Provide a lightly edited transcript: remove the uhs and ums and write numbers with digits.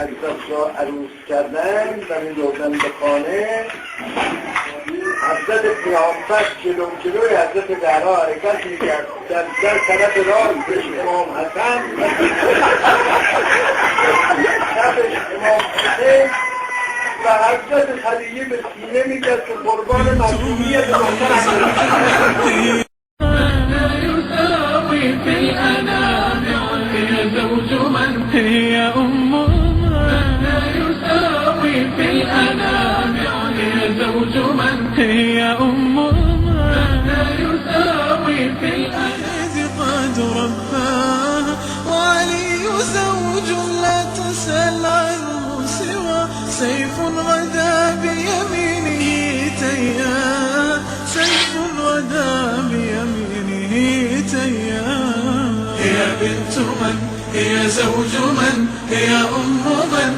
را عروس کردن و می‌بردن به خانه. حضرت قیافت جلوی حضرت زهرا حرکت می‌کرد در طرف راستش امام حسن، چپش امام حسین و حضرت خدیجه به سینه می‌کرد که قربان مظلومیت دختر حضرت في الأنام هي زوج من هي أم لا يساوي في الأنام هي زوج من هي أم لا يساوي في الأنام قد رباها وعلي زوج لا تسأل عنه سوى سيف غدا بيمينه تياه سيف غدا بيمينه تياه هي بنت من هي زوج من هي أم من